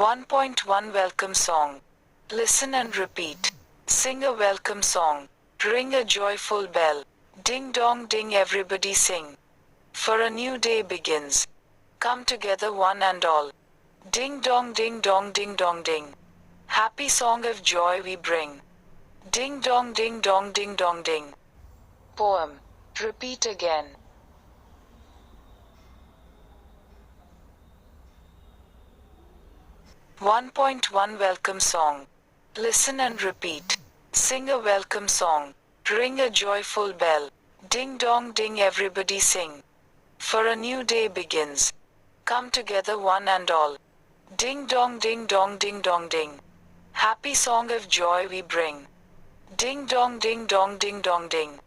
1.1 Welcome Song. Listen and repeat. Sing a welcome song. Ring a joyful bell. Ding dong ding, everybody sing. For a new day begins. Come together one and all. Ding dong ding dong ding dong ding. Happy song of joy we bring. Ding dong ding dong ding dong ding. Poem. Repeat again. 1.1 Welcome Song. Listen and repeat. Sing a welcome song. Ring a joyful bell. Ding dong ding, everybody sing. For a new day begins. Come together one and all. Ding dong ding dong ding dong ding. Happy song of joy we bring. Ding dong ding dong ding dong ding.